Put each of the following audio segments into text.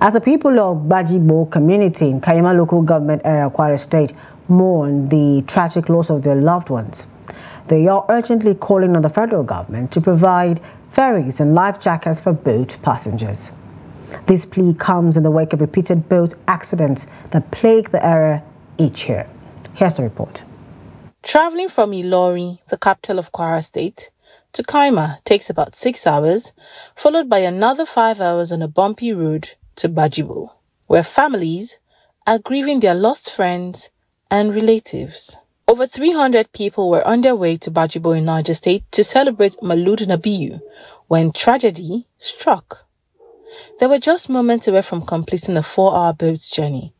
As the people of Gbajibo community in Kaima Local Government Area, Kwara State, mourn the tragic loss of their loved ones, they are urgently calling on the federal government to provide ferries and life jackets for boat passengers. This plea comes in the wake of repeated boat accidents that plague the area each year. Here's the report. Traveling from Ilori, the capital of Kwara State, to Kaima takes about 6 hours, followed by another 5 hours on a bumpy road to Gbajibo, where families are grieving their lost friends and relatives. Over 300 people were on their way to Gbajibo in Niger State to celebrate Maulud Nabiyu when tragedy struck. They were just moments away from completing a 4-hour boat journey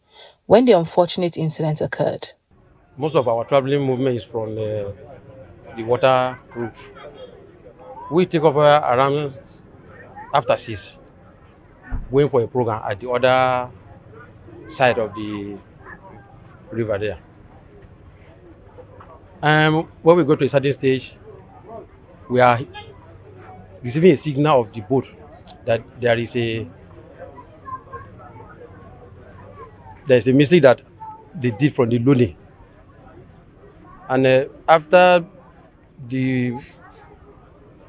when the unfortunate incident occurred. Most of our traveling movement is from the water route. We take off around after 6, going for a program at the other side of the river there. When we go to a certain stage, we are receiving a signal of the boat that there is a mistake that they did from the loading. And after the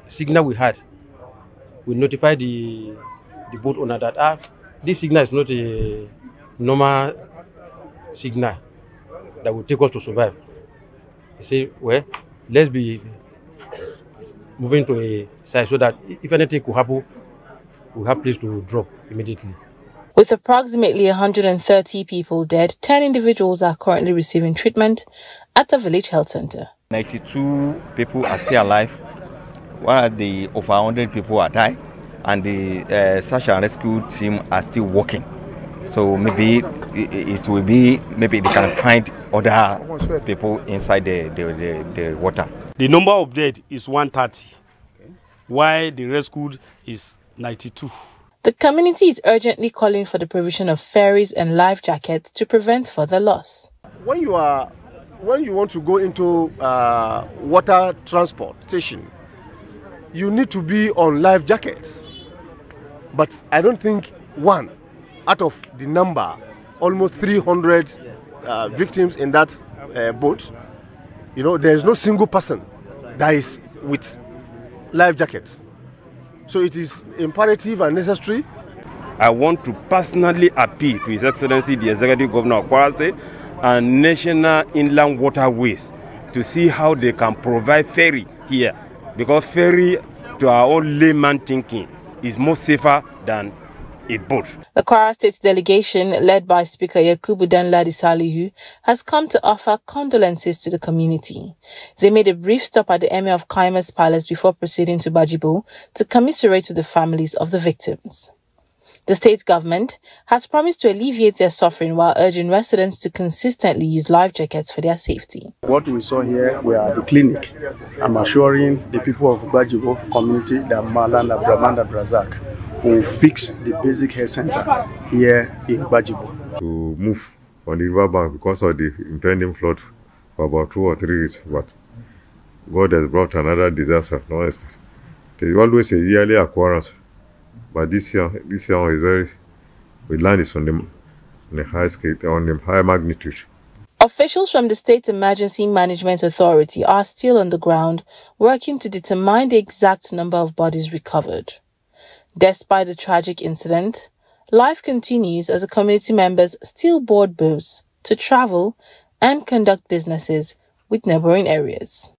signal we had, we notified the boat owner that this signal is not a normal signal that will take us to survive. He said, well, let's be moving to a side so that if anything could happen, we have place to drop immediately. With approximately 130 people dead, 10 individuals are currently receiving treatment at the village health center. 92 people are still alive, while the over 100 people are died, and the search and rescue team are still working. So maybe maybe they can find other people inside the water. The number of dead is 130, while the rescued is 92. The community is urgently calling for the provision of ferries and life jackets to prevent further loss. When you want to go into water transportation, you need to be on life jackets. But I don't think one out of the number, almost 300 victims in that boat, there is no single person that is with life jackets. So it is imperative and necessary. I want to personally appeal to His Excellency the Executive Governor of Kwara State and National Inland Waterways to see how they can provide ferry here, because ferry, to our own layman thinking, is more safer than a boat. The Kwara State delegation, led by Speaker Yakubu Danladi Salihu, has come to offer condolences to the community. They made a brief stop at the Emir of Kaima's palace before proceeding to Gbajibo to commiserate with the families of the victims. The state government has promised to alleviate their suffering while urging residents to consistently use life jackets for their safety. What we saw here, we are at the clinic. I'm assuring the people of Gbajibo community that Malan and Brahman and Brazak will fix the basic health center here in Gbajibo. To move on the riverbank because of the impending flood for about 2 or 3 weeks, but God has brought another disaster. No expect. There's always a yearly occurrence, but this year is very. The land is on the high scale, on the high magnitude. Officials from the State Emergency Management Authority are still on the ground working to determine the exact number of bodies recovered. Despite the tragic incident, life continues as the community members still board boats to travel and conduct businesses with neighboring areas.